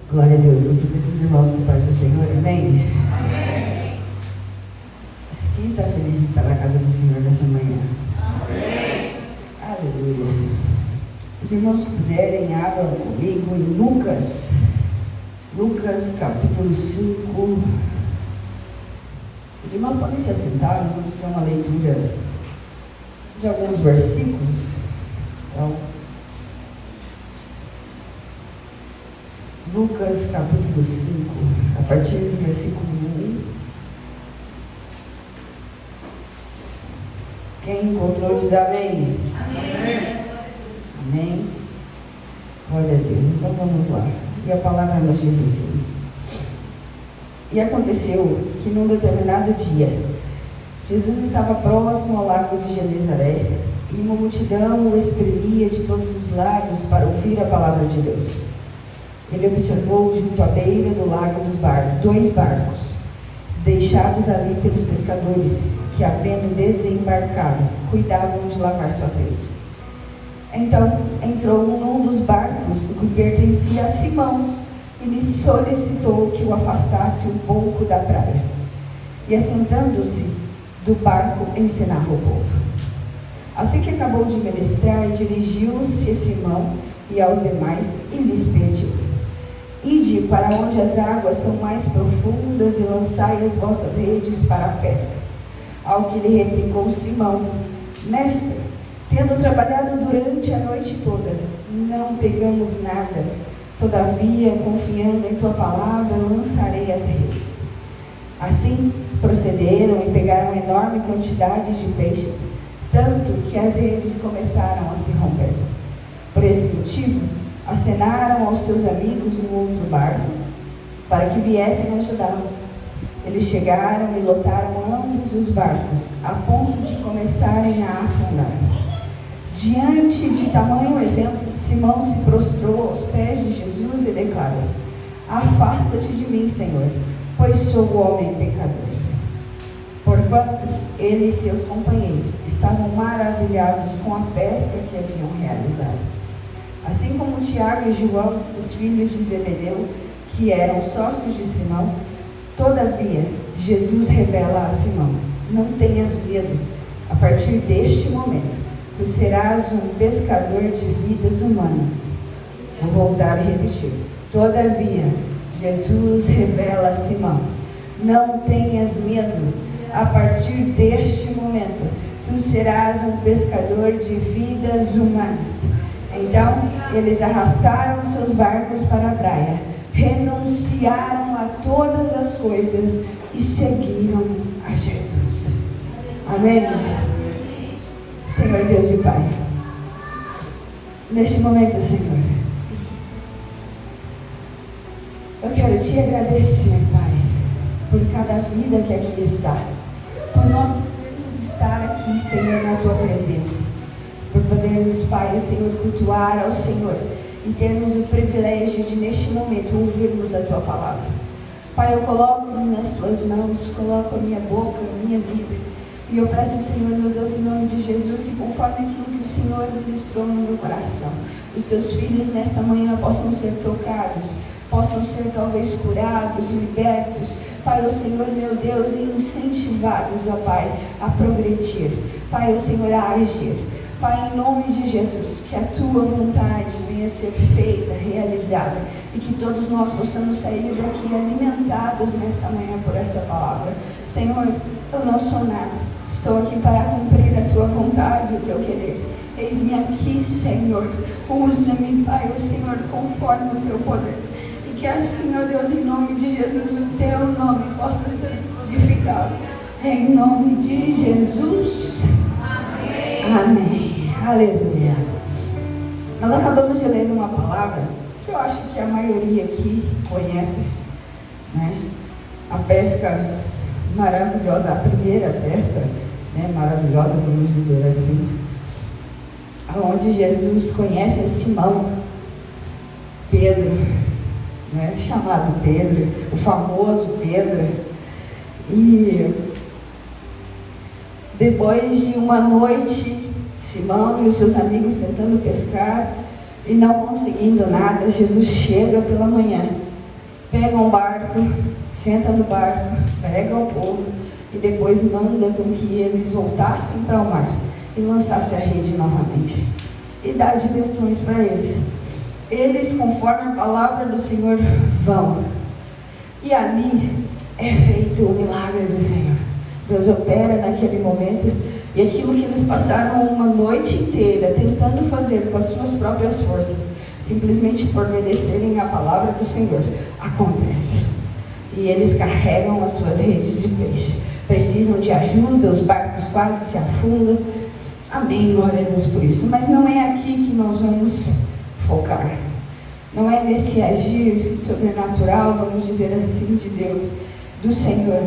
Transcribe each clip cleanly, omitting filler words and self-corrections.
Glória a Deus. Eu cumprimento os irmãos com paz do Senhor. Amém? Quem está feliz de estar na casa do Senhor nessa manhã? Amém. Aleluia. Os irmãos puderem, abram comigo em Lucas capítulo 5. Os irmãos podem se assentar, nós vamos ter uma leitura de alguns versículos. Então, Lucas capítulo 5, a partir do versículo 1. Quem encontrou diz amém. Amém. Amém. Glória a Deus. Então vamos lá. E a palavra nos diz assim: E aconteceu que num determinado dia, Jesus estava próximo ao lago de Genezaré, e uma multidão o espremia de todos os lados para ouvir a palavra de Deus. Ele observou junto à beira do lago dois barcos, deixados ali pelos pescadores, que, havendo desembarcado, cuidavam de lavar suas redes. Então entrou num dos barcos que pertencia a Simão e lhe solicitou que o afastasse um pouco da praia. E assentando-se do barco, ensinava o povo. Assim que acabou de ministrar, dirigiu-se a Simão e aos demais e lhes pediu: Ide para onde as águas são mais profundas e lançai as vossas redes para a pesca. Ao que lhe replicou Simão: Mestre, tendo trabalhado durante a noite toda, não pegamos nada. Todavia, confiando em tua palavra, lançarei as redes. Assim procederam e pegaram enorme quantidade de peixes, tanto que as redes começaram a se romper. Por esse motivo, acenaram aos seus amigos no outro barco, para que viessem ajudá-los. Eles chegaram e lotaram ambos os barcos, a ponto de começarem a afundar. Diante de tamanho evento, Simão se prostrou aos pés de Jesus e declarou: Afasta-te de mim, Senhor, pois sou homem pecador. Porquanto ele e seus companheiros estavam maravilhados com a pesca que haviam realizado. Assim como Tiago e João, os filhos de Zebedeu, que eram sócios de Simão. Todavia, Jesus revela a Simão: Não tenhas medo, a partir deste momento, tu serás um pescador de vidas humanas. Vou voltar e repetir. Todavia, Jesus revela a Simão: Não tenhas medo, a partir deste momento, tu serás um pescador de vidas humanas. Então, eles arrastaram seus barcos para a praia, renunciaram a todas as coisas e seguiram a Jesus. Amém? Senhor Deus e Pai, neste momento, Senhor, eu quero te agradecer, Pai, por cada vida que aqui está, por nós podermos estar aqui, Senhor, na Tua presença, por podermos, Pai, o Senhor, cultuar ao Senhor e termos o privilégio de, neste momento, ouvirmos a Tua palavra. Pai, eu coloco nas Tuas mãos, coloco a minha boca, a minha vida, e eu peço, Senhor, meu Deus, em nome de Jesus, e conforme aquilo que o Senhor ministrou no meu coração, os Teus filhos nesta manhã possam ser tocados, possam ser talvez curados, libertos, Pai, o Senhor, meu Deus, incentivados, ó Pai, a progredir, Pai, o Senhor, a agir. Pai, em nome de Jesus, que a Tua vontade venha a ser feita, realizada, e que todos nós possamos sair daqui alimentados nesta manhã por essa palavra. Senhor, eu não sou nada, estou aqui para cumprir a Tua vontade, o Teu querer. Eis-me aqui, Senhor, usa-me, Pai, o Senhor, conforme o Teu poder. E que assim, ó Deus, em nome de Jesus, o Teu nome possa ser glorificado. Em nome de Jesus. Amém. Aleluia. Nós acabamos de ler uma palavra que eu acho que a maioria aqui conhece, né? A pesca maravilhosa, a primeira pesca, né? Maravilhosa, vamos dizer assim, onde Jesus conhece Simão, Pedro, né? Chamado Pedro, o famoso Pedro, e depois de uma noite, Simão e os seus amigos tentando pescar e não conseguindo nada, Jesus chega pela manhã pega um barco, senta no barco, prega ao povo e depois manda com que eles voltassem para o mar e lançassem a rede novamente. E dá direções para eles. Eles, conforme a palavra do Senhor, vão. E ali é feito o milagre do Senhor. Deus opera naquele momento. E aquilo que eles passaram uma noite inteira tentando fazer com as suas próprias forças, simplesmente por obedecerem a palavra do Senhor, acontece. E eles carregam as suas redes de peixe. Precisam de ajuda, os barcos quase se afundam. Amém, glória a Deus por isso. Mas não é aqui que nós vamos focar. Não é nesse agir sobrenatural, vamos dizer assim, de Deus, do Senhor.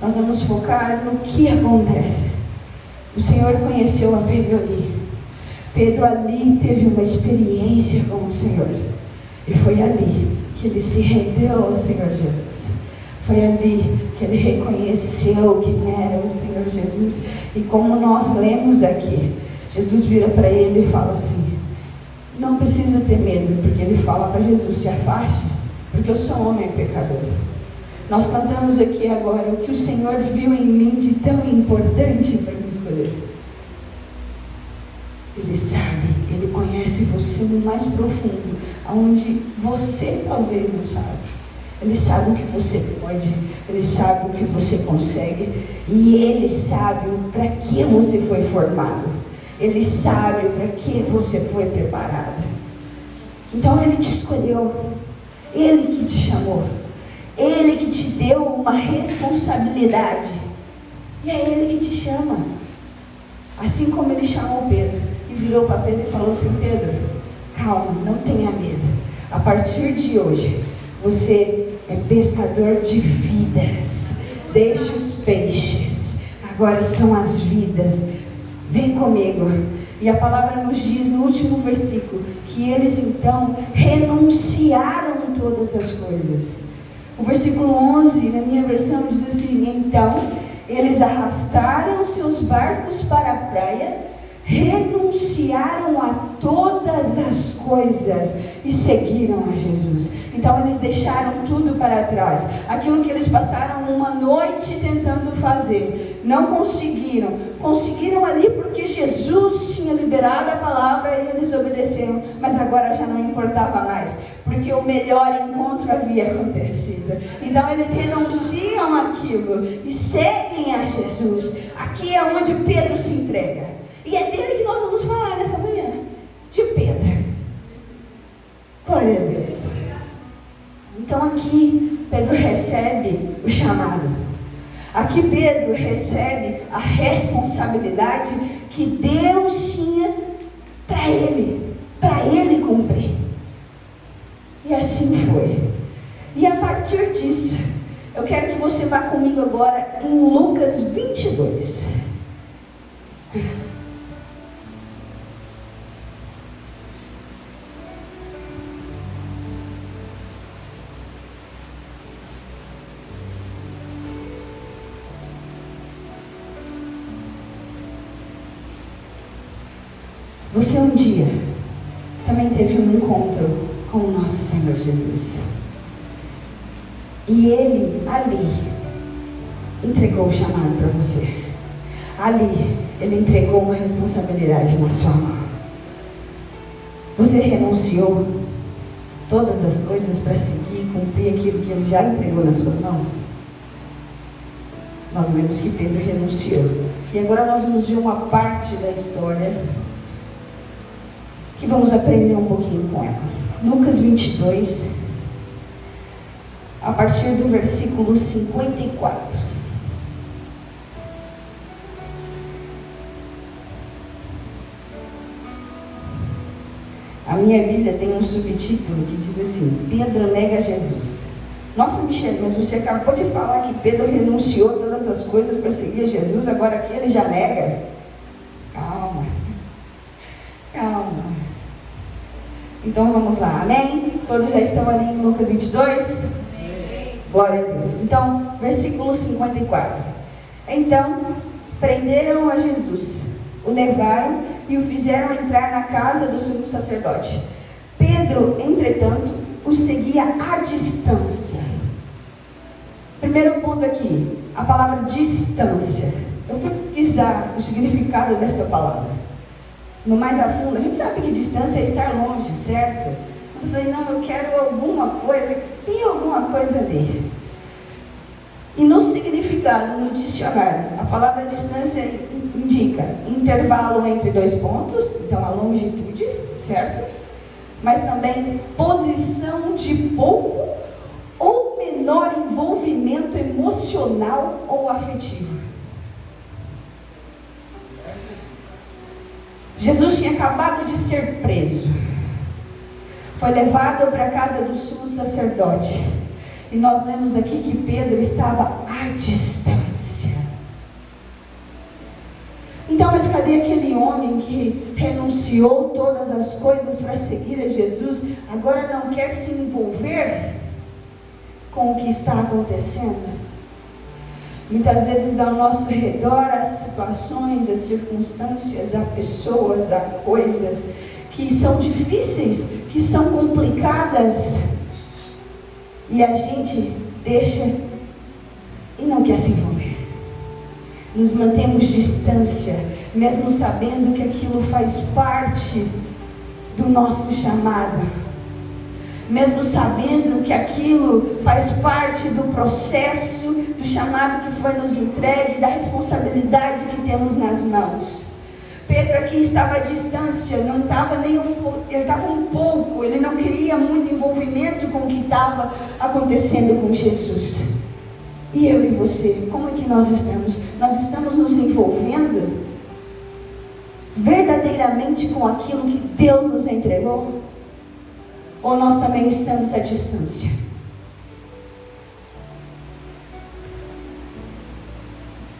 Nós vamos focar no que acontece. O Senhor conheceu a Pedro ali. Pedro ali teve uma experiência com o Senhor. E foi ali que ele se rendeu ao Senhor Jesus. Foi ali que ele reconheceu quem era o Senhor Jesus. E como nós lemos aqui, Jesus vira para ele e fala assim: não precisa ter medo, porque ele fala para Jesus: se afaste, porque eu sou homem pecador. Nós cantamos aqui agora: o que o Senhor viu em mim de tão importante para me escolher. Ele sabe, Ele conhece você no mais profundo, onde você talvez não sabe. Ele sabe o que você pode, Ele sabe o que você consegue, e Ele sabe para que você foi formado. Ele sabe para que você foi preparado. Então Ele te escolheu, Ele que te chamou, Ele que te deu uma responsabilidade, e é Ele que te chama. Assim como Ele chamou Pedro e virou para Pedro e falou assim: Pedro, calma, não tenha medo. A partir de hoje você é pescador de vidas. Deixe os peixes, agora são as vidas. Vem comigo. E a palavra nos diz no último versículo que eles então renunciaram todas as coisas. O versículo 11, na minha versão, diz assim: então eles arrastaram seus barcos para a praia, renunciaram a todas as coisas e seguiram a Jesus. Então eles deixaram tudo para trás. Aquilo que eles passaram uma noite tentando fazer, não conseguiram. Conseguiram ali porque Jesus tinha liberado a palavra e eles obedeceram. Mas agora já não importava mais, porque o melhor encontro havia acontecido. Então eles renunciam àquilo e seguem a Jesus. Aqui é onde Pedro se entrega. E é dele que nós vamos falar nessa manhã, de Pedro. Glória a Deus. Então aqui Pedro recebe o chamado. Aqui Pedro recebe a responsabilidade que Deus tinha para ele cumprir. E assim foi. E a partir disso, eu quero que você vá comigo agora em Lucas 22. Você um dia também teve um encontro com o nosso Senhor Jesus. E Ele ali entregou o chamado para você. Ali Ele entregou uma responsabilidade na sua mão. Você renunciou todas as coisas para seguir e cumprir aquilo que Ele já entregou nas suas mãos? Nós vemos que Pedro renunciou. E agora nós vamos ver uma parte da história que vamos aprender um pouquinho com ela. Lucas 22, a partir do versículo 54. A minha Bíblia tem um subtítulo que diz assim: Pedro nega Jesus. Nossa, Michele, mas você acabou de falar que Pedro renunciou todas as coisas para seguir Jesus, agora aqui ele já nega? Calma. Então vamos lá, amém? Todos já estão ali em Lucas 22? Amém. Glória a Deus. Então, versículo 54. Então, prenderam a Jesus, o levaram e o fizeram entrar na casa do sumo sacerdote. Pedro, entretanto, o seguia à distância. Primeiro ponto aqui, a palavra distância. Eu fui pesquisar o significado dessa palavra. No mais a fundo, a gente sabe que distância é estar longe, certo? Mas eu falei, não, eu quero alguma coisa, tem alguma coisa ali. E no significado, no dicionário, a palavra distância indica intervalo entre dois pontos, então a longitude, certo? Mas também posição de pouco ou menor envolvimento emocional ou afetivo. Jesus tinha acabado de ser preso. Foi levado para a casa do sumo sacerdote. E nós vemos aqui que Pedro estava à distância. Então, mas cadê aquele homem que renunciou todas as coisas para seguir a Jesus? Agora não quer se envolver com o que está acontecendo? Muitas vezes ao nosso redor, há situações, há circunstâncias, há pessoas, há coisas que são difíceis, que são complicadas. E a gente deixa e não quer se envolver. Nos mantemos distância, mesmo sabendo que aquilo faz parte do nosso chamado. Mesmo sabendo que aquilo faz parte do processo, do chamado que foi nos entregue, da responsabilidade que temos nas mãos. Pedro aqui estava à distância, não estava nem ele estava um pouco, ele não queria muito envolvimento com o que estava acontecendo com Jesus. E eu e você, como é que nós estamos? Nós estamos nos envolvendo verdadeiramente com aquilo que Deus nos entregou? Ou nós também estamos à distância?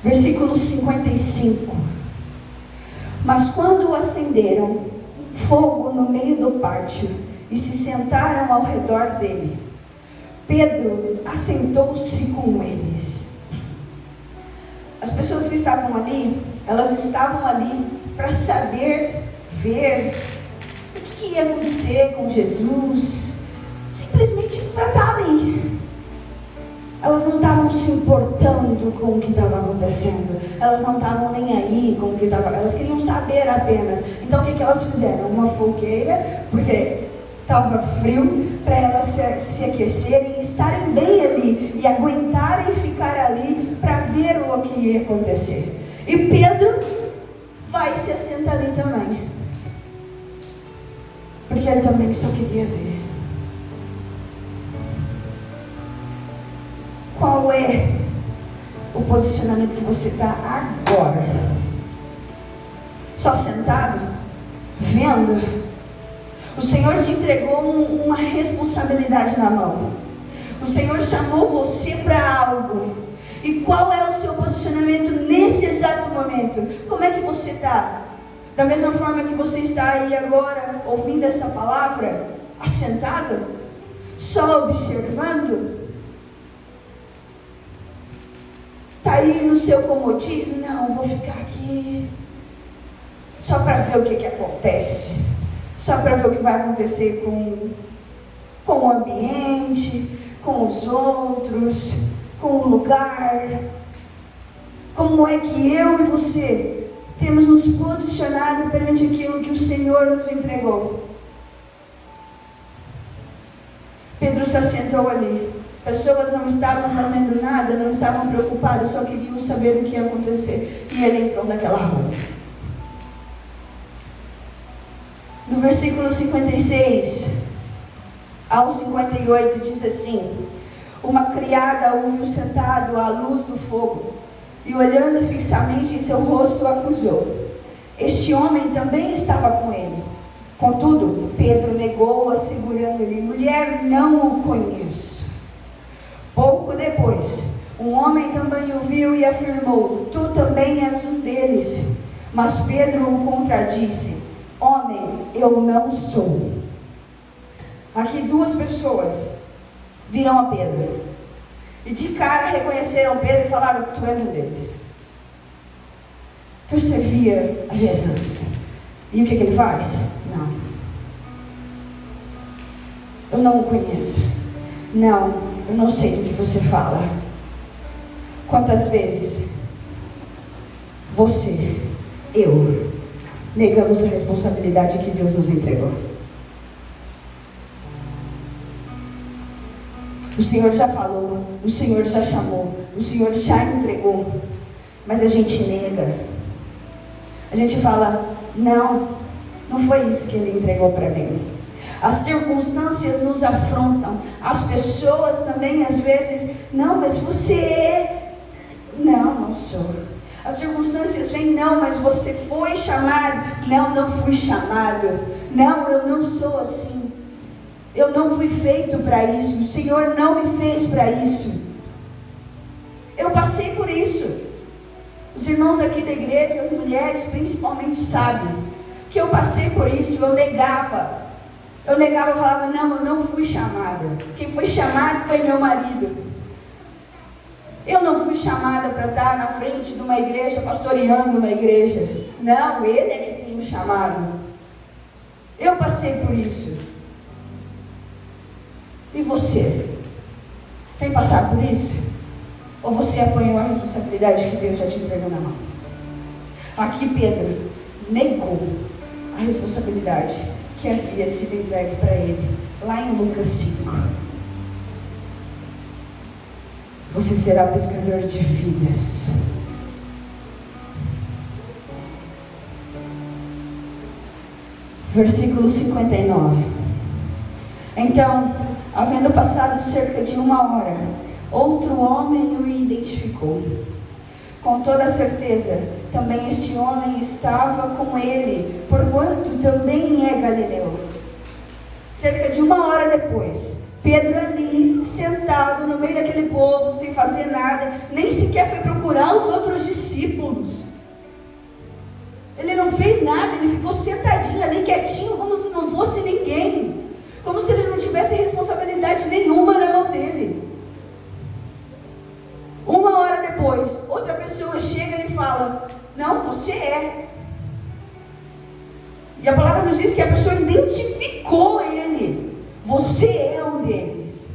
Versículo 55. Mas quando acenderam fogo no meio do pátio e se sentaram ao redor dele, Pedro assentou-se com eles. As pessoas que estavam ali, elas estavam ali para saber, ver o que ia acontecer com Jesus, simplesmente para estar ali. Elas não estavam se importando com o que estava acontecendo, elas não estavam nem aí com o que estava, elas queriam saber apenas. Então o que elas fizeram? Uma fogueira, porque estava frio, para elas se aquecerem, estarem bem ali e aguentarem ficar ali para ver o que ia acontecer. E Pedro vai se assentar ali também, porque ele também só queria ver. Qual é o posicionamento que você está agora? Só sentado? Vendo? O Senhor te entregou uma responsabilidade na mão. O Senhor chamou você para algo. E qual é o seu posicionamento nesse exato momento? Como é que você está? Da mesma forma que você está aí agora, ouvindo essa palavra, assentado? Só observando? Está aí no seu comodismo? Não, vou ficar aqui só para ver o que acontece, só para ver o que vai acontecer com o ambiente, com os outros, com o lugar. Como é que eu e você temos nos posicionado perante aquilo que o Senhor nos entregou? Pedro se assentou ali. Pessoas não estavam fazendo nada, não estavam preocupadas, só queriam saber o que ia acontecer. E ele entrou naquela roda. No versículo 56 ao 58 diz assim: uma criada o viu sentado à luz do fogo, e olhando fixamente em seu rosto, o acusou. Este homem também estava com ele. Contudo, Pedro negou, assegurando-lhe: mulher, não o conheço. Pouco depois, um homem também o viu e afirmou: tu também és um deles. Mas Pedro o contradisse: homem, eu não sou. Aqui duas pessoas viram a Pedro e de cara reconheceram Pedro e falaram: tu és um deles. Tu servia a Jesus. E o que ele faz? Não. eu não o conheço. Não, eu não sei do que você fala. Quantas vezes você, eu, negamos a responsabilidade que Deus nos entregou? O Senhor já falou, o Senhor já chamou, o Senhor já entregou, mas a gente nega. A gente fala, não foi isso que Ele entregou para mim. As circunstâncias nos afrontam, as pessoas também às vezes, não, mas você é, não sou. As circunstâncias vêm, não, mas você foi chamado, não fui chamado, não, eu não sou assim, eu não fui feito para isso, o Senhor não me fez para isso. Eu passei por isso. Os irmãos aqui da igreja, as mulheres principalmente sabem que eu passei por isso. Eu negava, falava, não, eu não fui chamada. Quem foi chamado foi meu marido. Eu não fui chamada para estar na frente de uma igreja, pastoreando uma igreja. Não, Ele é que tem me chamado. Eu passei por isso. E você? Tem passado por isso? Ou você apanhou a responsabilidade que Deus já te entregou na mão? Aqui Pedro negou a responsabilidade que havia sido entregue para ele, lá em Lucas 5. Você será pescador de vidas. Versículo 59. Então, havendo passado cerca de 1 hora, outro homem o identificou. Com toda certeza, também este homem estava com ele, porquanto também é galileu. Cerca de 1 hora depois, Pedro ali, sentado no meio daquele povo, sem fazer nada, nem sequer foi procurar os outros discípulos. Ele não fez nada, ele ficou sentadinho ali, quietinho, como se não fosse ninguém. Como se ele não tivesse responsabilidade nenhuma na mão dele. 1 hora depois, outra pessoa chega e fala, não, você é. E a palavra nos diz que a pessoa identificou ele. Você é um deles.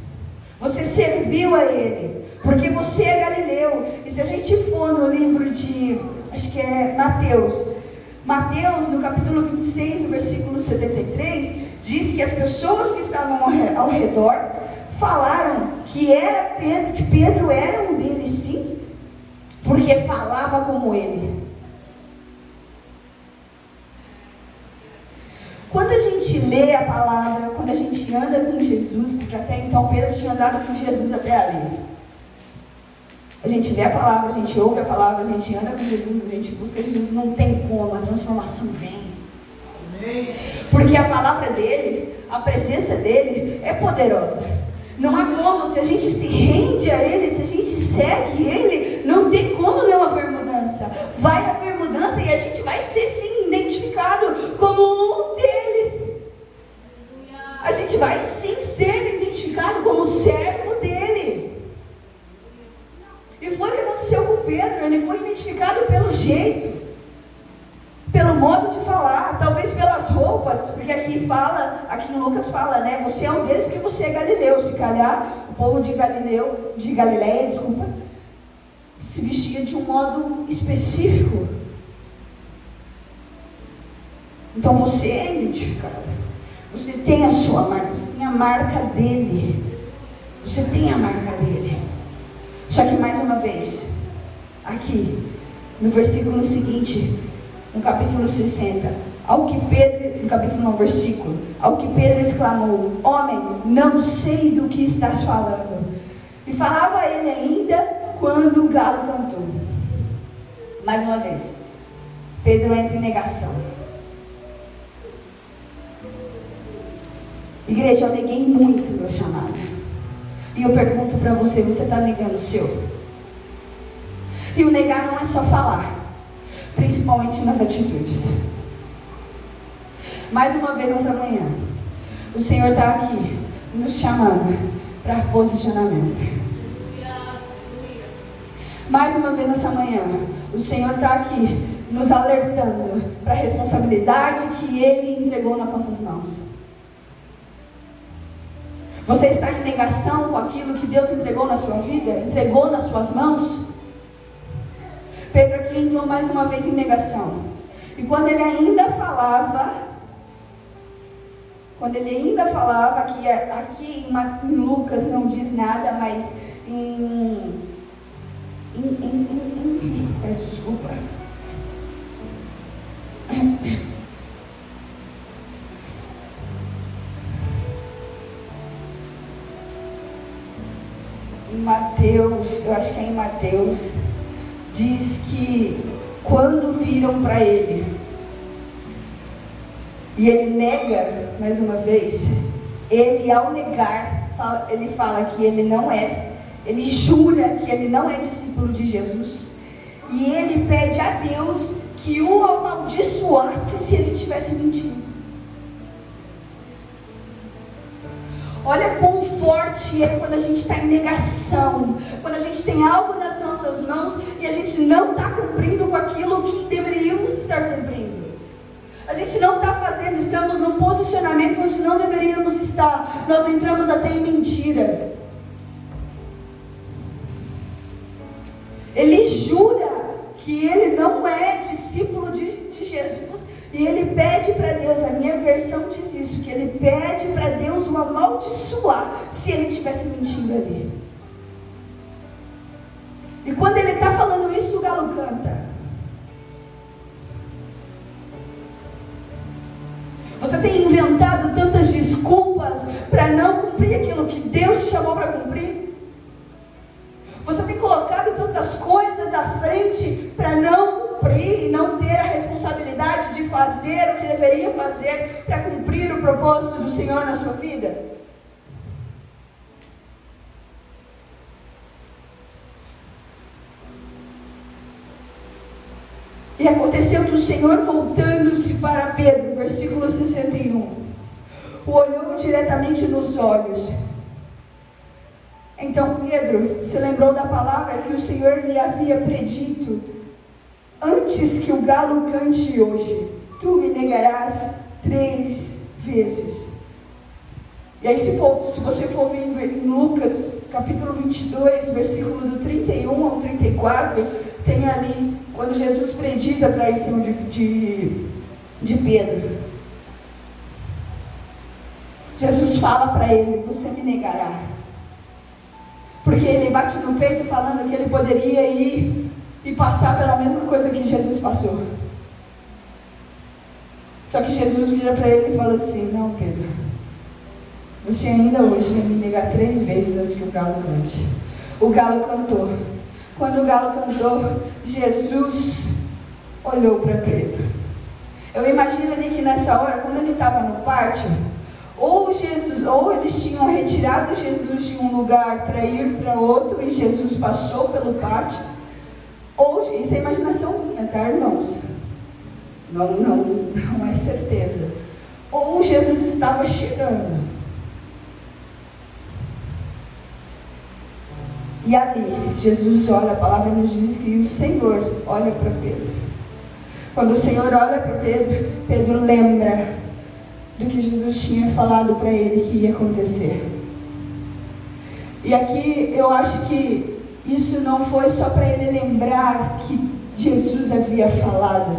Você serviu a ele. Porque você é galileu. E se a gente for no livro de, acho que é Mateus, no capítulo 26, versículo 73, diz que as pessoas que estavam ao redor falaram que era Pedro, que Pedro era um deles, sim, porque falava como ele. Quando a gente lê a palavra, quando a gente anda com Jesus, porque até então Pedro tinha andado com Jesus até ali. A gente lê a palavra, a gente ouve a palavra, a gente anda com Jesus, a gente busca Jesus, não tem como, a transformação vem. Porque a palavra dele, a presença dele é poderosa. Não há como, se a gente se rende a ele, se a gente segue ele, não tem como não haver mudança. Vai haver mudança e a gente vai ser sim identificado como um deles. A gente vai sim ser identificado como servo dele. E foi o que aconteceu com Pedro. Ele foi identificado pelo jeito, pelo modo de falar, talvez pelas roupas, porque aqui em Lucas fala, né, você é um deles porque você é galileu. Se calhar o povo de Galileia, se vestia de um modo específico. Então você é identificado, você tem a sua marca, você tem a marca dele, você tem a marca dele. Só que mais uma vez, aqui no versículo seguinte, no capítulo 60, ao que Pedro exclamou, homem, não sei do que estás falando. E falava ele ainda quando o galo cantou. Mais uma vez, Pedro entra em negação. Igreja, eu neguei muito o meu chamado. E eu pergunto para você, você está negando o seu? E o negar não é só falar, principalmente nas atitudes. Mais uma vez nessa manhã, o Senhor está aqui nos chamando para posicionamento. Mais uma vez nessa manhã, o Senhor está aqui nos alertando para a responsabilidade que Ele entregou nas nossas mãos. Você está em negação com aquilo que Deus entregou na sua vida? Entregou nas suas mãos? Pedro aqui entrou mais uma vez em negação. E quando ele ainda falava, aqui em Lucas não diz nada, mas peço desculpa. Em Mateus, eu acho que é em Mateus, diz que quando viram para ele, e ele nega mais uma vez, ele ao negar, ele fala que ele não é, ele jura que ele não é discípulo de Jesus, e ele pede a Deus que o amaldiçoasse se ele estivesse mentindo. Olha quão forte é quando a gente está em negação, quando a gente tem algo nas nossas mãos e a gente não está cumprindo com aquilo que deveríamos estar cumprindo. A gente não está fazendo, estamos num posicionamento onde não deveríamos estar. Nós entramos até em mentiras. Ele jura que ele não é discípulo de Jesus. E ele pede para Deus, a minha versão diz isso, que ele pede para Deus o amaldiçoar se ele estivesse mentindo ali. E quando ele está falando isso, o galo canta. Você tem inventado tantas desculpas para não cumprir aquilo que Deus te chamou para cumprir? Você tem colocado tantas coisas à frente para não cumprir e não ter a responsabilidade de fazer o que deveria fazer para cumprir o propósito do Senhor na sua vida? E aconteceu que o Senhor, voltando-se para Pedro, versículo 61, o olhou diretamente nos olhos. Então Pedro se lembrou da palavra que o Senhor lhe havia predito: antes que o galo cante hoje, tu me negarás 3 vezes. E aí se você for ver em Lucas capítulo 22, versículo do 31 ao 34, tem ali quando Jesus prediz a traição de Pedro. Jesus fala para ele: você me negará. Porque ele bate no peito falando que ele poderia ir e passar pela mesma coisa que Jesus passou. Só que Jesus vira para ele e fala assim: não, Pedro, você ainda hoje vai me negar 3 vezes antes que o galo cante. O galo cantou. Quando o galo cantou, Jesus olhou para Pedro. Eu imagino ali que nessa hora, quando ele estava no pátio, ou eles tinham retirado Jesus de um lugar para ir para outro, e Jesus passou pelo pátio, ou, isso é imaginação minha, tá, irmãos? Não é certeza. Ou Jesus estava chegando. E ali, Jesus olha, a palavra nos diz que o Senhor olha para Pedro. Quando o Senhor olha para Pedro, Pedro lembra do que Jesus tinha falado para ele que ia acontecer. E aqui eu acho que isso não foi só para ele lembrar que Jesus havia falado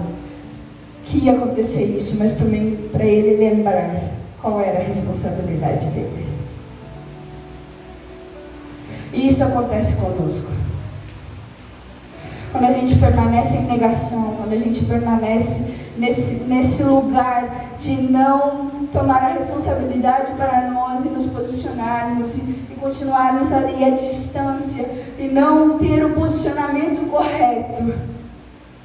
que ia acontecer isso, mas também para ele lembrar qual era a responsabilidade dele. E isso acontece conosco. Quando a gente permanece em negação, quando a gente permanece nesse lugar de não tomar a responsabilidade para nós e nos posicionarmos e continuarmos ali à distância e não ter o posicionamento correto,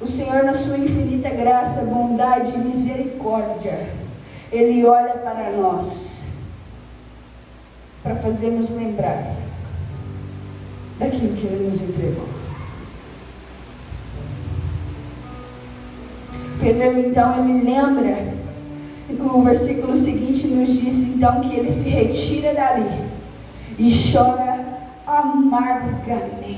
o Senhor, na sua infinita graça, bondade e misericórdia, Ele olha para nós para fazermos lembrar daquilo que Ele nos entregou. Pedro, então, ele lembra, no versículo seguinte nos diz, então, que ele se retira dali e chora amargamente.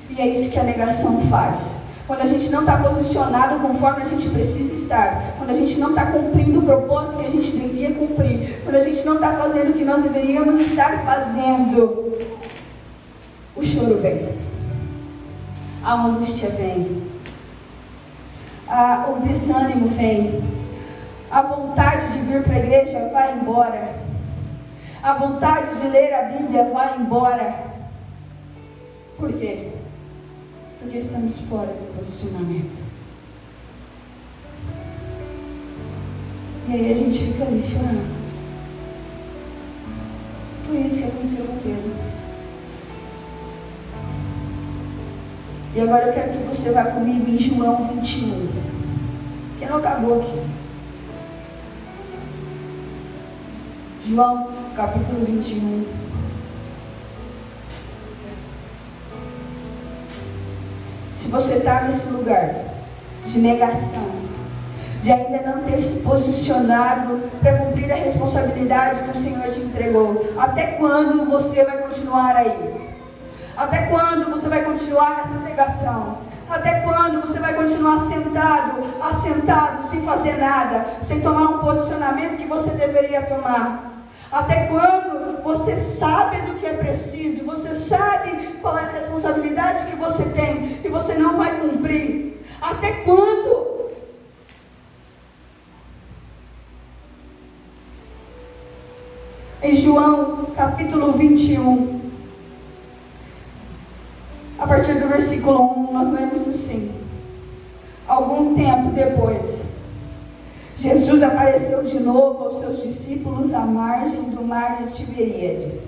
E é isso que a negação faz. quando a gente não está posicionado conforme a gente precisa estar, quando a gente não está cumprindo o propósito que a gente devia cumprir, quando a gente não está fazendo o que nós deveríamos estar fazendo, o choro vem, a angústia vem, o desânimo vem, a vontade de vir para a igreja vai embora, a vontade de ler a Bíblia vai embora. Por quê? Porque estamos fora do posicionamento. E aí a gente fica ali chorando. Foi isso que aconteceu com Pedro. E agora eu quero que você vá comigo em João 21. Que não acabou aqui. João, capítulo 21. Se você está nesse lugar de negação, de ainda não ter se posicionado para cumprir a responsabilidade que o Senhor te entregou, até quando você vai continuar aí? Até quando você vai continuar nessa negação? Até quando você vai continuar assentado, sem fazer nada, sem tomar um posicionamento que você deveria tomar? Até quando você sabe do que é preciso, você sabe qual é a responsabilidade que você tem e você não vai cumprir? Até quando? Em João capítulo 21, a partir do versículo 1, nós lemos assim: algum tempo depois, Jesus apareceu de novo aos seus discípulos à margem do mar de Tiberíades.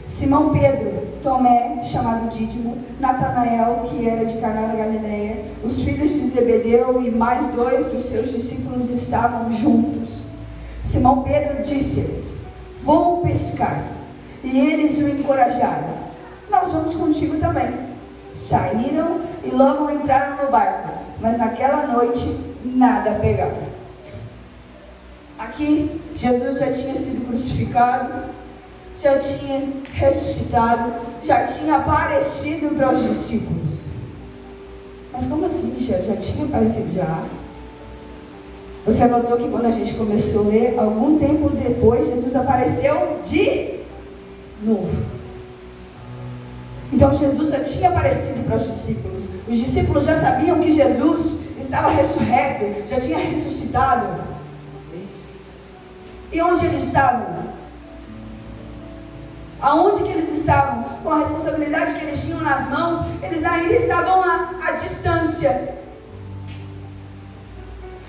Simão Pedro, Tomé, chamado Dídimo, Natanael, que era de Caná da Galileia, os filhos de Zebedeu e mais 2 dos seus discípulos estavam juntos. Simão Pedro disse-lhes: vou pescar. E eles o encorajaram: nós vamos contigo também. Saíram e logo entraram no barco, mas naquela noite nada pegaram. Aqui, Jesus já tinha sido crucificado, já tinha ressuscitado, já tinha aparecido para os discípulos. Mas como assim, já tinha aparecido já? Você notou que quando a gente começou a ler, algum tempo depois, Jesus apareceu de novo. Então Jesus já tinha aparecido para os discípulos. Os discípulos já sabiam que Jesus estava ressurreto, já tinha ressuscitado. E onde eles estavam? Aonde que eles estavam? Com a responsabilidade que eles tinham nas mãos, eles ainda estavam lá, à distância.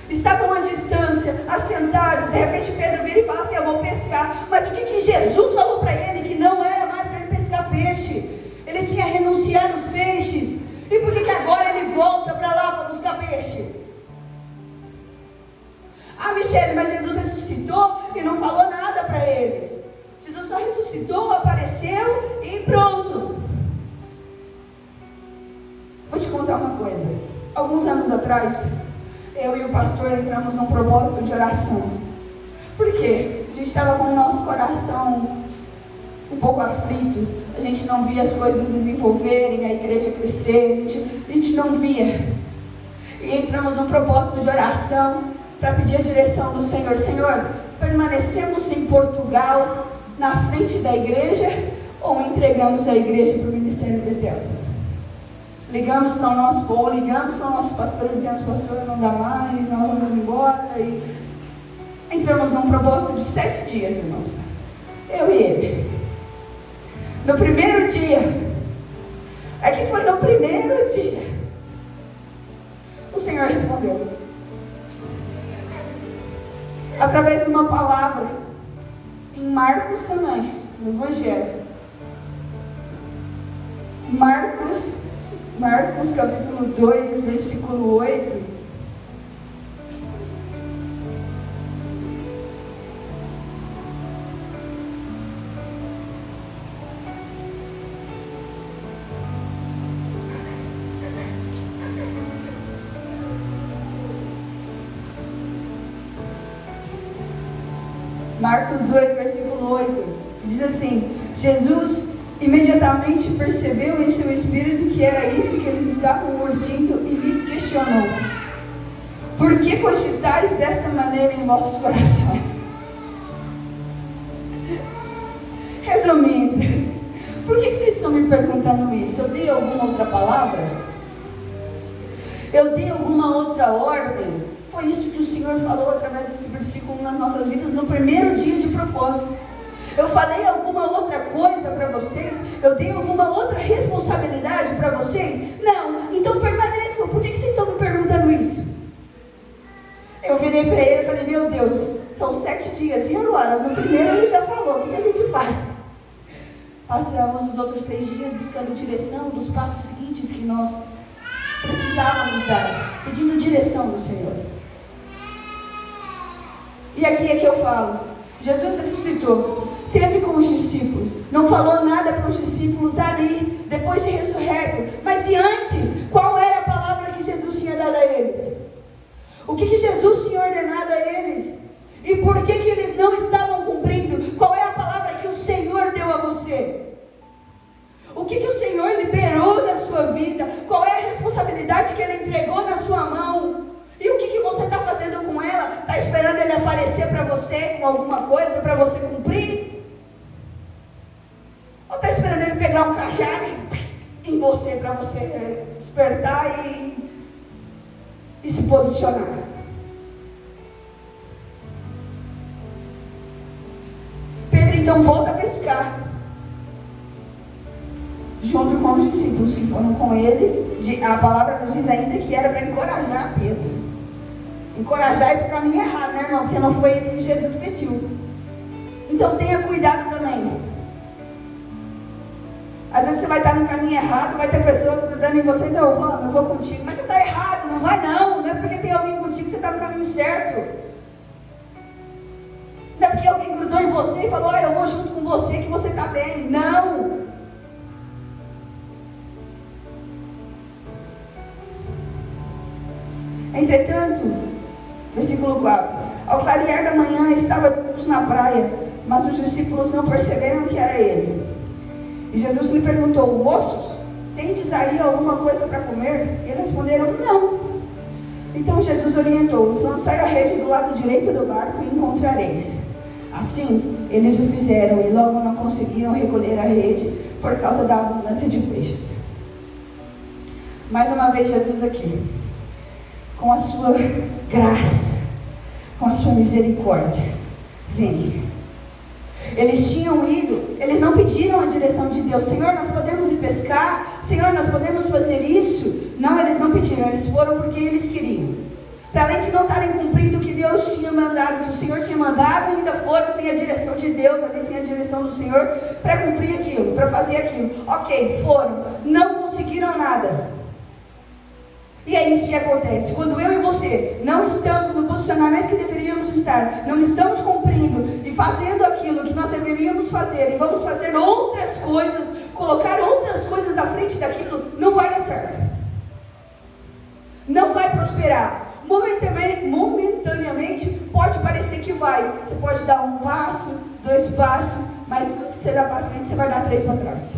Estavam à distância, assentados. De repente Pedro vira e fala assim: eu vou pescar. Mas o que Jesus falou para ele? Que não era mais para ele pescar peixe. Ele tinha renunciado aos peixes. E por que agora ele volta para lá para buscar peixe? Ah, Michele, mas Jesus ressuscitou e não falou nada para eles. Jesus só ressuscitou, apareceu e pronto. Vou te contar uma coisa. Alguns anos atrás, eu e o pastor entramos num propósito de oração. Por quê? A gente estava com o nosso coração um pouco aflito. A gente não via as coisas desenvolverem, a igreja crescer. A gente não via. E entramos num propósito de oração para pedir a direção do Senhor. Senhor, permanecemos em Portugal, na frente da igreja, ou entregamos a igreja para o Ministério Betel? Ligamos para o nosso pastor e dizemos: pastor, não dá mais, nós vamos embora. E entramos num propósito de 7 dias, irmãos. Eu e ele. No primeiro dia, foi no primeiro dia, o Senhor respondeu. Através de uma palavra, em Marcos também, no Evangelho. Marcos capítulo 2, versículo 8. Marcos 2, versículo 8, diz assim: Jesus Imediatamente percebeu em seu espírito que era isso que eles estavam urdindo e lhes questionou: por que cogitais desta maneira em vossos corações? Resumindo, por que vocês estão me perguntando isso? Eu dei alguma outra palavra? Eu dei alguma outra ordem? Foi isso que o Senhor falou através desse versículo nas nossas vidas no primeiro dia de propósito. Eu falei alguma outra coisa para vocês? Eu dei alguma outra responsabilidade para vocês? Não. Então permaneçam. Por que vocês estão me perguntando isso? Eu virei para ele e falei: meu Deus, são 7 dias. E agora? No primeiro ele já falou. O que a gente faz? Passamos os outros 6 dias buscando direção dos passos seguintes que nós precisávamos dar, pedindo direção do Senhor. E aqui é que eu falo: Jesus ressuscitou, teve com os discípulos, não falou nada para os discípulos ali, depois de ressurreto. Mas e antes, qual era a palavra que Jesus tinha dado a eles? O que Jesus tinha ordenado a eles? E por que eles não estavam cumprindo? Qual é a palavra que o Senhor deu a você? O que o Senhor liberou na sua vida? Qual é a responsabilidade que Ele entregou na sua mão? E o que você está fazendo com ela? Está esperando Ele aparecer para você com alguma coisa para você cumprir? Ou está esperando Ele pegar um cajado em você para você despertar e se posicionar? Pedro então volta a pescar, junto com os discípulos que foram com ele. A palavra nos diz ainda que era para encorajar Pedro. Encorajar ir para o caminho errado, né, irmão? Porque não foi isso que Jesus pediu. Então tenha cuidado também. Às vezes você vai estar no caminho errado, vai ter pessoas grudando em você: não, vamos, eu vou contigo. Mas você está errado, não vai não. Não é porque tem alguém contigo que você está no caminho certo. Não é porque alguém grudou em você e falou: eu vou junto com você que você está bem. Não. Entretanto, versículo 4: ao clarear da manhã estava Jesus na praia, mas os discípulos não perceberam que era ele. E Jesus lhe perguntou: moços, tendes aí alguma coisa para comer? E eles responderam: não. Então Jesus orientou-os: lançai a rede do lado direito do barco e encontrareis. Assim, eles o fizeram e logo não conseguiram recolher a rede por causa da abundância de peixes. Mais uma vez Jesus aqui, com a sua graça, com a sua misericórdia, vem. Eles tinham ido, eles não pediram a direção de Deus: Senhor, nós podemos ir pescar? Senhor, nós podemos fazer isso? Não, eles não pediram, eles foram porque eles queriam. Para além de não estarem cumprindo o que Deus tinha mandado, que o Senhor tinha mandado, ainda foram sem a direção de Deus, ali sem a direção do Senhor, para cumprir aquilo, para fazer aquilo. Ok, foram, não conseguiram nada. E é isso que acontece, quando eu e você não estamos no posicionamento que deveríamos estar, não estamos cumprindo e fazendo aquilo que nós deveríamos fazer, e vamos fazer outras coisas, colocar outras coisas à frente daquilo, não vai dar certo, não vai prosperar. Momentaneamente pode parecer que vai, você pode dar 1 passo, 2 passos, mas quando você dá para frente, você vai dar 3 para trás.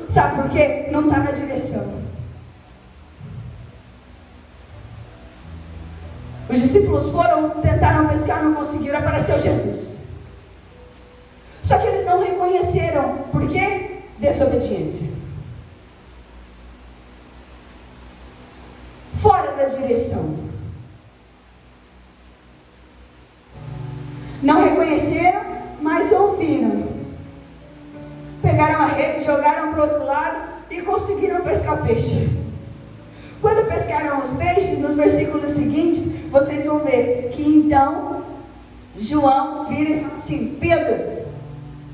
Sabe por quê? Não está na direção. Os discípulos tentaram pescar, não conseguiram, apareceu Jesus. Só que eles não reconheceram. Por quê? Desobediência. Fora da direção. Não reconheceram, mas ouviram. Pegaram a rede, jogaram para o outro lado e conseguiram pescar peixe. Quando pescaram os peixes, nos versículos seguintes, vocês vão ver que então João vira e fala assim: Pedro,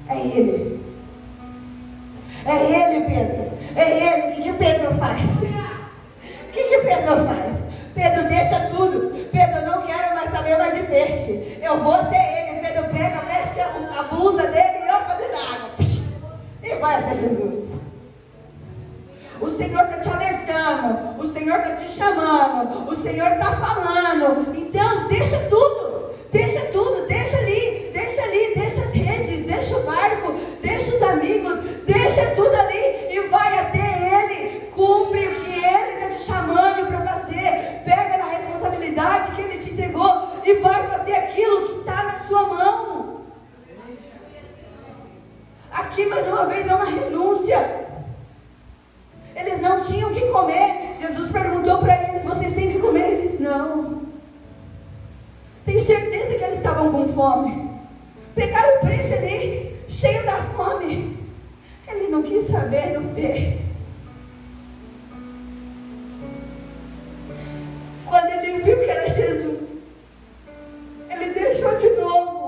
é ele. É ele, Pedro. É ele. O que Pedro faz? O que Pedro faz? Pedro, deixa tudo. Pedro, eu não quero mais saber mais de peixe. Eu vou até ele. Pedro pega, veste a blusa dele e opa dentro da água. E vai até Jesus. O Senhor está te alertando, o Senhor está te chamando, o Senhor está falando. Então, deixa tudo, deixa ali, deixa as redes, deixa o barco, deixa os amigos, Aqui mais uma vez é uma renúncia. Eles não tinham o que comer. Jesus perguntou para eles: vocês têm que comer? Eles: não. Tenho certeza que eles estavam com fome. Pegaram o peixe ali, cheio da fome. Ele não quis saber do peixe. Quando ele viu que era Jesus, ele deixou de novo.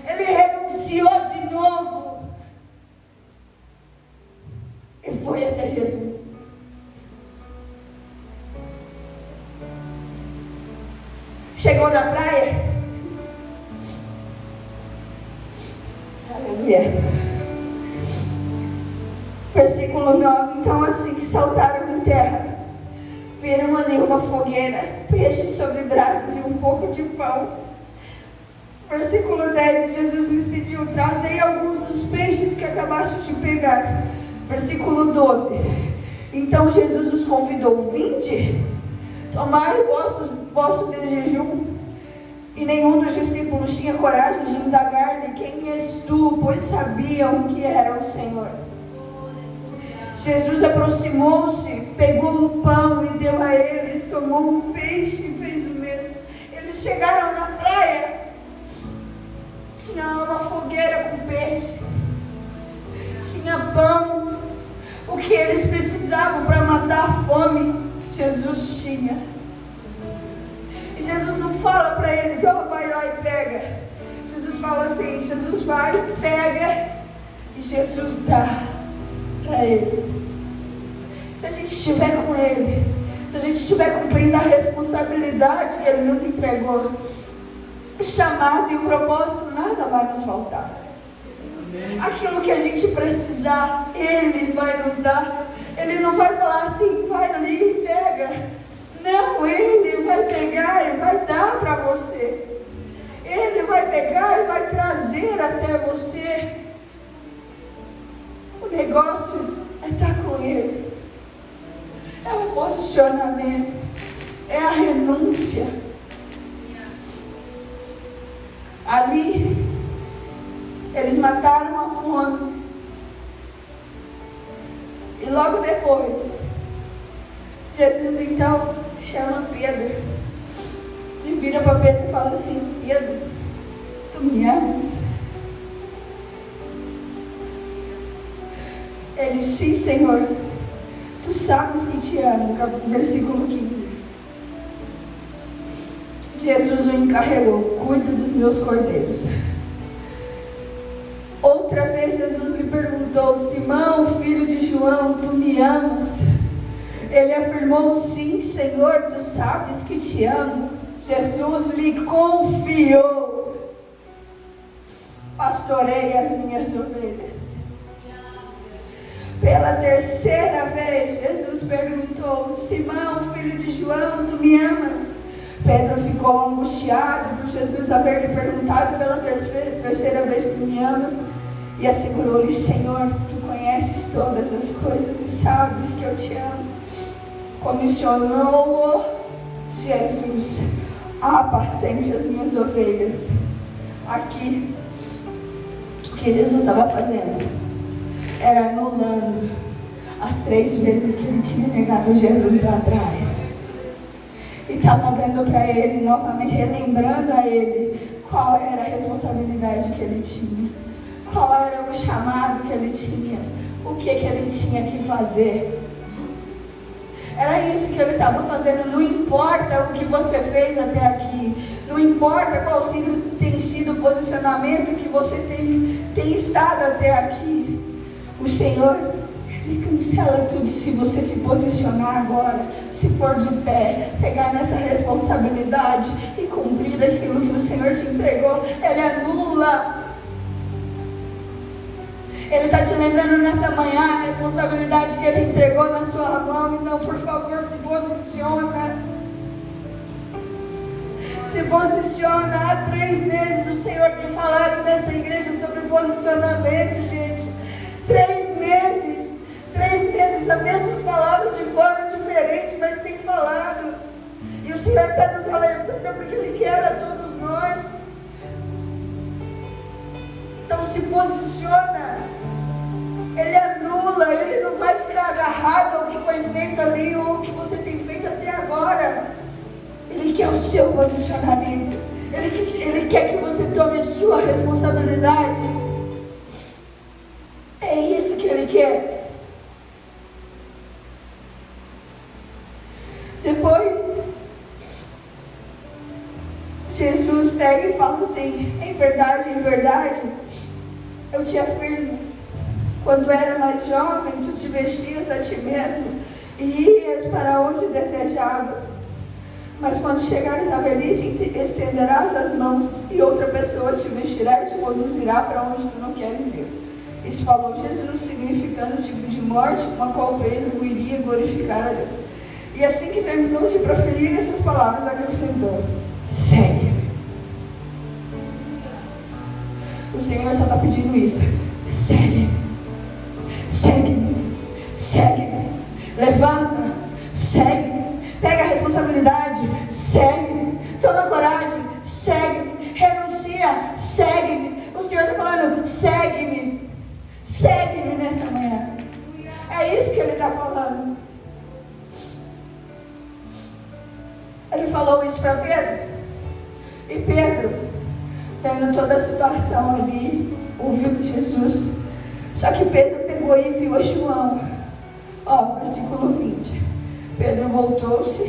Ele renunciou de novo. E foi até Jesus. Chegou na praia. Aleluia. Versículo 9. Então, assim que saltaram em terra, viram ali uma fogueira, peixe sobre brasas e um pouco de pão. Versículo 10. E Jesus lhes pediu: trazei alguns dos peixes que acabaste de pegar. Versículo 12. Então Jesus os convidou: vinde, tomai vosso de jejum. E nenhum dos discípulos tinha coragem de indagar-lhe: quem és tu? Pois sabiam que era o Senhor. Jesus aproximou-se, pegou o pão e deu a eles, tomou um peixe e fez o mesmo. Eles chegaram na praia, tinha uma fogueira com peixe, tinha pão, o que eles precisavam para matar a fome, Jesus tinha. E Jesus não fala para eles: ó, vai lá e pega. Jesus fala assim: Jesus vai, pega, e Jesus dá para eles. Se a gente estiver com Ele, se a gente estiver cumprindo a responsabilidade que Ele nos entregou, o chamado e o propósito, nada vai nos faltar. Aquilo que a gente precisar, Ele vai nos dar. Ele não vai falar assim: vai ali e pega. Não, Ele vai pegar e vai dar para você. Ele vai pegar e vai trazer até você. O negócio é estar com Ele. É o posicionamento. É a renúncia. Ali, eles mataram a fome. E logo depois, Jesus então chama Pedro e vira para Pedro e fala assim: Pedro, tu me amas? Ele: sim, Senhor, tu sabes que te amo. Versículo 15. Jesus o encarregou: cuida dos meus cordeiros. Outra vez Jesus lhe perguntou: Simão, filho de João, tu me amas? Ele afirmou: sim, Senhor, tu sabes que te amo. Jesus lhe confiou: pastorei as minhas ovelhas. Pela terceira vez, Jesus perguntou: Simão, filho de João, tu me amas? Pedro ficou angustiado por Jesus haver lhe perguntado pela terceira vez: tu me amas? E assegurou-lhe: Senhor, tu conheces todas as coisas e sabes que eu te amo. Comissionou-o Jesus: apacente as minhas ovelhas. Aqui, o que Jesus estava fazendo era anulando as 3 vezes que ele tinha negado Jesus lá atrás. E estava dando para ele, novamente relembrando a ele qual era a responsabilidade que ele tinha, qual era o chamado que ele tinha, o que ele tinha que fazer. Era isso que ele estava fazendo. Não importa o que você fez até aqui, não importa qual tem sido o posicionamento que você tem estado até aqui, o Senhor, Ele cancela tudo se você se posicionar agora, se pôr de pé, pegar nessa responsabilidade e cumprir aquilo que o Senhor te entregou. Ele anula. Ele está te lembrando nessa manhã a responsabilidade que Ele entregou na sua mão. Então, por favor, se posiciona. Se posiciona. Há 3 meses o Senhor tem falado nessa igreja sobre posicionamento, gente. 3 meses. 3 meses a mesma palavra de forma diferente, mas tem falado. E o Senhor está nos alertando porque Ele quer a todos nós. Então não se posiciona, ele anula, ele não vai ficar agarrado ao que foi feito ali ou ao que você tem feito até agora. Ele quer o seu posicionamento, ele quer que você tome a sua responsabilidade. É isso que ele quer. Depois, Jesus pega e fala assim: em verdade, eu te afirmo, quando era mais jovem, tu te vestias a ti mesmo e ias para onde desejavas. Mas quando chegares à velhice, estenderás as mãos e outra pessoa te vestirá e te conduzirá para onde tu não queres ir. Isso falou Jesus, significando o tipo de morte com a qual Pedro iria glorificar a Deus. E assim que terminou de proferir essas palavras, acrescentou: segue-me. O Senhor só está pedindo isso: segue-me, segue-me, segue-me. Levanta, segue-me. Pega a responsabilidade, segue-me. Toma coragem, segue-me. Renuncia, segue-me. O Senhor está falando: segue-me. Segue-me nessa manhã. É isso que Ele está falando. Ele falou isso para Pedro. E Pedro, vendo toda a situação ali, ouviu Jesus. Só que Pedro pegou e viu a João. Versículo 20. Pedro voltou-se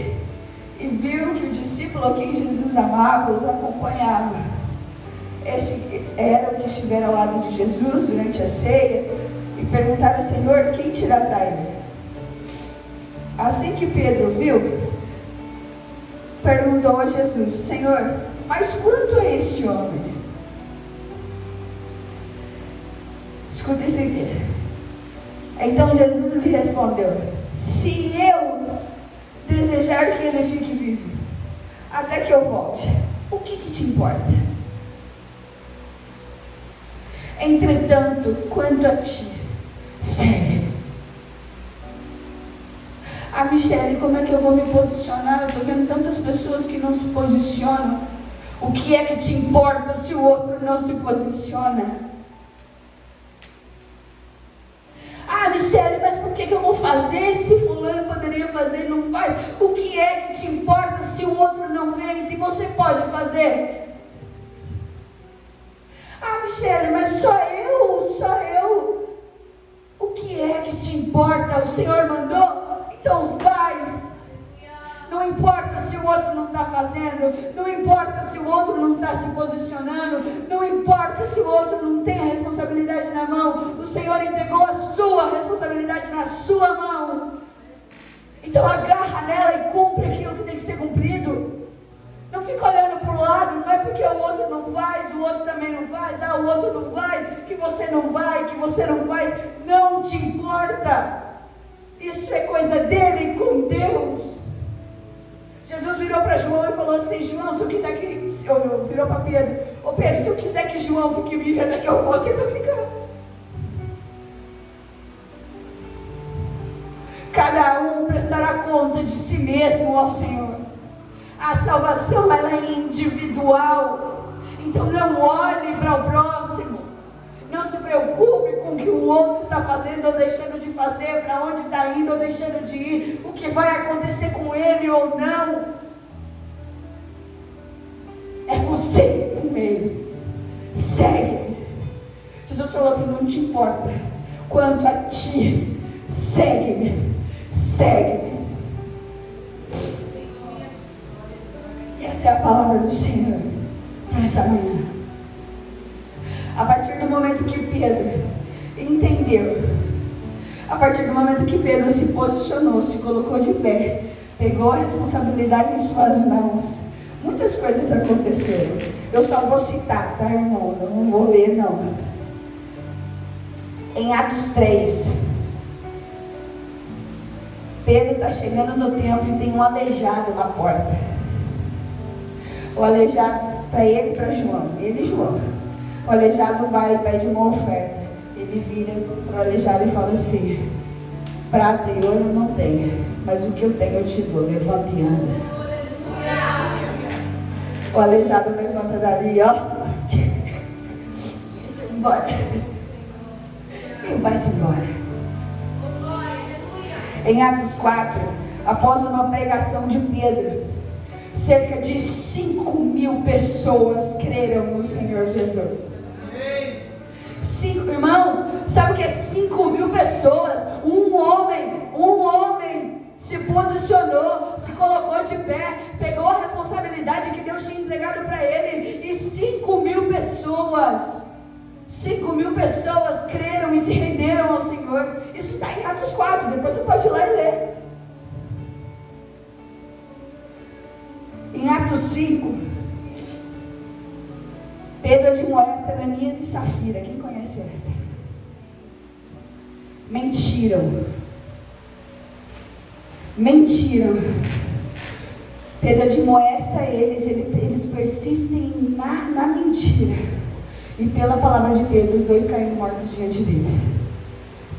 e viu que o discípulo a quem Jesus amava os acompanhava. Este era o que estivera ao lado de Jesus durante a ceia e perguntara: Senhor, quem te irá trair? Assim que Pedro viu, perguntou a Jesus: Senhor, mas quanto é este homem? Escuta isso aqui. Então Jesus lhe respondeu: se eu desejar que ele fique vivo, até que eu volte, o que te importa? Entretanto, quanto a ti, segue. Michele, como é que eu vou me posicionar? Eu estou vendo tantas pessoas que não se posicionam. O que é que te importa se o outro não se posiciona? Michele, mas por que eu vou fazer se fulano poderia fazer e não faz? O que é que te importa se o outro não fez e você pode fazer? Michele, mas só eu. O que é que te importa? O Senhor mandou? Então faz. Não importa se o outro não está fazendo, não importa se o outro não está se posicionando, não importa se o outro não tem a responsabilidade na mão. O Senhor entregou a sua responsabilidade na sua mão. Então agarra nela e cumpre aquilo que tem que ser cumprido. Não fica olhando para o lado, não é porque o outro não faz, o outro também não faz, o outro não vai, que você não vai, que você não faz. Não te importa. Isso é coisa dele com Deus. Jesus virou para João e falou assim: João, se eu quiser que... Virou para Pedro: Pedro, se eu quiser que João fique vivo até que eu volte, ele vai ficar. Cada um prestará conta de si mesmo ao Senhor. A salvação, ela é individual. Então não olhe para o próximo. Não se preocupe com o que o outro está fazendo ou deixando de fazer, para onde está indo ou deixando de ir, o que vai acontecer com ele ou não. É você com ele. Segue. Jesus falou assim: não te importa quanto a ti, segue-me, segue-me. Essa é a palavra do Senhor para essa manhã. A partir do momento que Pedro entendeu, a partir do momento que Pedro se posicionou, se colocou de pé, pegou a responsabilidade em suas mãos, muitas coisas aconteceram. Eu só vou citar, tá, irmãos? Eu não vou ler, não. Em Atos 3, Pedro está chegando no templo e tem um aleijado na porta. O aleijado, para ele e para João, ele e João. O aleijado vai e pede uma oferta. Ele vira para o aleijado e fala assim: prata e ouro não tenho, mas o que eu tenho eu te dou. Levanta e anda. O aleijado levanta dali, ó. embora. Ele vai-se embora. Em Atos 4, após uma pregação de Pedro, cerca de 5.000 pessoas creram no Senhor Jesus. Irmãos, sabe o que é 5.000 pessoas? Um homem se posicionou, se colocou de pé, pegou a responsabilidade que Deus tinha entregado para ele, e 5.000 pessoas creram e se renderam ao Senhor. Isso está em Atos 4, depois você pode ir lá e ler. Em Atos 5, Pedro admoesta Ananias e Safira. Quem conhece essa? Mentiram. Pedro admoesta eles persistem na mentira. E pela palavra de Pedro, os dois caíram mortos diante dele.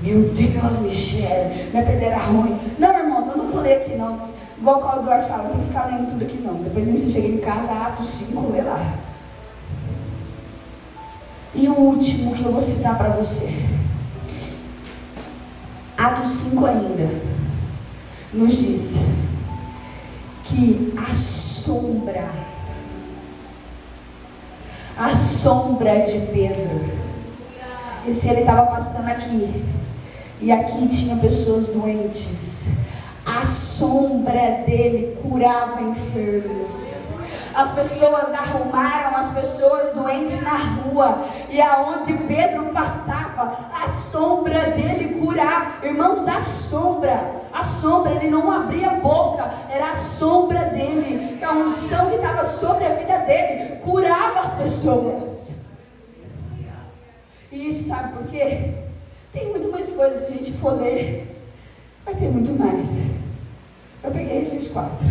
Meu Deus, Michele, minha pedra era ruim. Não, irmãos, eu não falei aqui não. Igual o Paulo Eduardo fala, não tem que ficar lendo tudo aqui não. Depois você chega em casa, Atos 5, lê lá. E o último que eu vou citar para você. Atos 5 ainda nos diz que a sombra de Pedro, e se ele estava passando aqui, e aqui tinha pessoas doentes, a sombra dele curava enfermos. As pessoas arrumaram as pessoas doentes na rua, e aonde Pedro passava, a sombra dele curava. Irmãos, a sombra, ele não abria a boca, era a sombra dele, a unção que estava sobre a vida dele, curava as pessoas. E isso sabe por quê? Tem muito mais coisas, se a gente for ler, vai ter muito mais. Eu peguei esses 4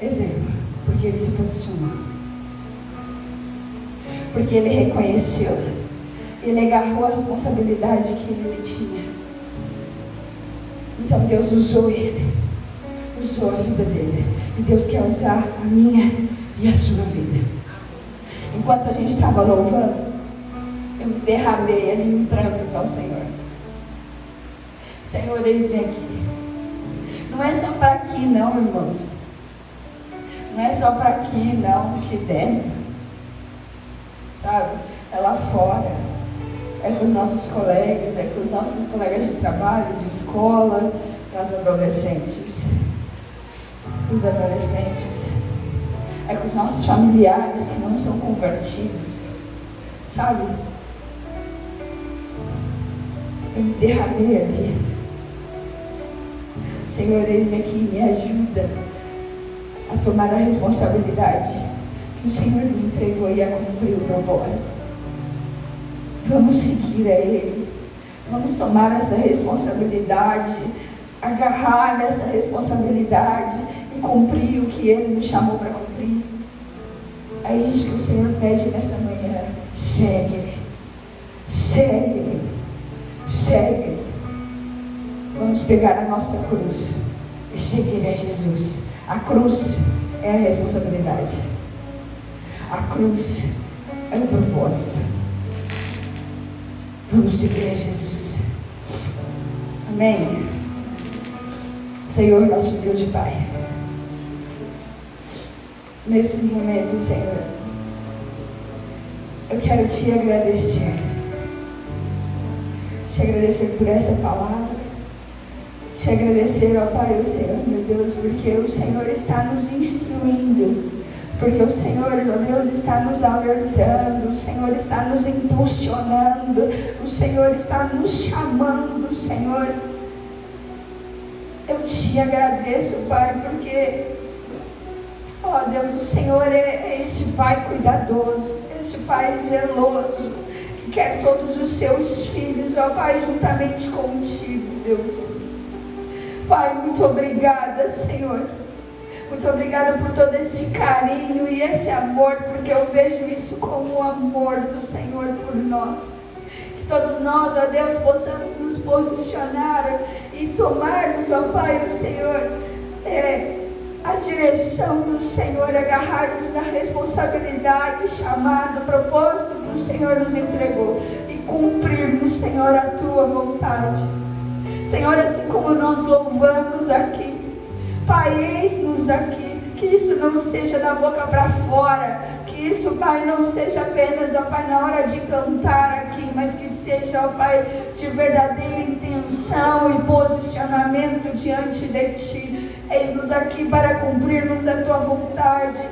exemplos, porque ele se posicionou, porque ele reconheceu, ele agarrou a responsabilidade que ele tinha. Então Deus usou ele, usou a vida dele, e Deus quer usar a minha e a sua vida. Enquanto a gente estava louvando, eu me derramei ali em prantos ao Senhor. Senhor, eis-me aqui. Não é só para aqui não, irmãos. Não é só para aqui não, aqui dentro. Sabe? É lá fora. É com os nossos colegas, é com os nossos colegas de trabalho, de escola, com os adolescentes. Os adolescentes. É com os nossos familiares que não são convertidos. Sabe? Eu me derramei ali. Senhor, eis-me aqui, me ajuda a tomar a responsabilidade que o Senhor me entregou e a cumprir o propósito. Vamos seguir a Ele. Vamos tomar essa responsabilidade, agarrar nessa responsabilidade e cumprir o que Ele nos chamou para cumprir. É isso que o Senhor pede nessa manhã. Segue-me. Segue-me. Segue-me. Vamos pegar a nossa cruz e seguir a Jesus. A cruz é a responsabilidade. A cruz é o propósito. Vamos seguir a Jesus. Amém. Senhor, nosso Deus e Pai, nesse momento, Senhor, eu quero te agradecer. Te agradecer por essa palavra. Te agradecer, ó Pai, o Senhor, meu Deus, porque o Senhor está nos instruindo, porque o Senhor, ó Deus, está nos alertando, o Senhor está nos impulsionando, o Senhor está nos chamando, Senhor. Eu te agradeço, Pai, porque, ó Deus, o Senhor é esse Pai cuidadoso, esse Pai zeloso, que quer todos os seus filhos, ó Pai, juntamente contigo, Deus. Pai, muito obrigada, Senhor. Muito obrigada por todo esse carinho e esse amor, porque eu vejo isso como o amor do Senhor por nós. Que todos nós, ó Deus, possamos nos posicionar e tomarmos, ó Pai, o Senhor, a direção do Senhor, agarrarmos na responsabilidade, chamado, propósito que o Senhor nos entregou e cumprirmos, Senhor, a Tua vontade. Senhor, assim como nós louvamos aqui, Pai, eis-nos aqui, que isso não seja da boca para fora, que isso, Pai, não seja apenas, ó Pai, na hora de cantar aqui, mas que seja, ó Pai, de verdadeira intenção e posicionamento diante de Ti. Eis-nos aqui para cumprirmos a Tua vontade.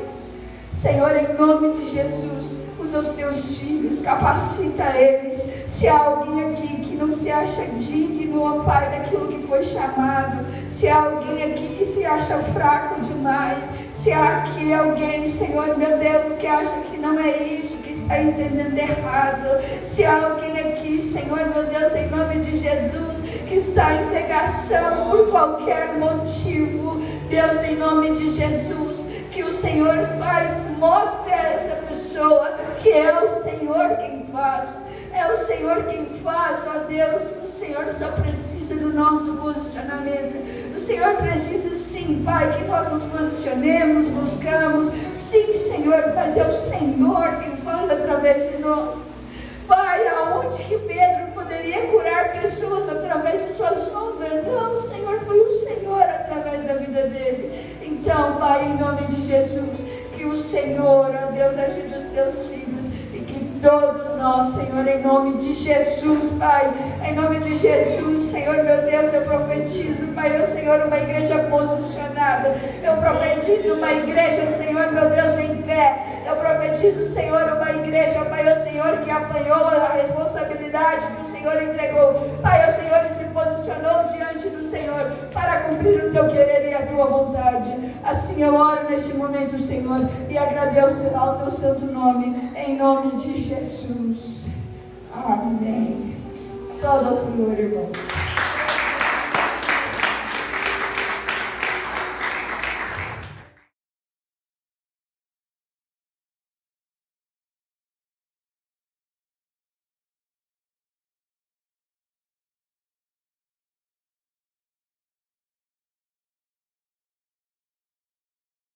Senhor, em nome de Jesus, usa os Teus filhos, capacita eles. Se há alguém aqui que não se acha digno, ó Pai, daquilo que foi chamado, se há alguém aqui que se acha fraco demais, se há aqui alguém, Senhor, meu Deus, que acha que não é isso, que está entendendo errado, se há alguém aqui, Senhor, meu Deus, em nome de Jesus, que está em negação por qualquer motivo, Deus, em nome de Jesus, que o Senhor faz, mostre a essa pessoa que é o Senhor quem faz. É o Senhor quem faz, ó Deus. O Senhor só precisa do nosso posicionamento. O Senhor precisa sim, Pai, que nós nos posicionemos, buscamos. Sim, Senhor, mas é o Senhor quem faz através de nós. Pai, aonde que Pedro poderia curar pessoas através de sua sombra? Não, Senhor, foi o Senhor através da vida dele. Então, Pai, em nome de Jesus, que o Senhor, ó Deus, ajude os Teus filhos e que todos nós, Senhor, em nome de Jesus, Pai, em nome de Jesus, Senhor, meu Deus, eu profetizo, Pai, ó Senhor, uma igreja posicionada. Eu profetizo uma igreja, Senhor, meu Deus, em pé. Eu profetizo, Senhor, uma igreja, Pai, ó Senhor, que apanhou a responsabilidade que o Senhor entregou. Pai, ó Senhor, e se posicionou diante do Senhor para cumprir o Teu querer e a Tua vontade. Assim eu oro neste momento, Senhor, e agradeço ao Teu santo nome, em nome de Jesus. Amém. Aplauda ao Senhor, irmão.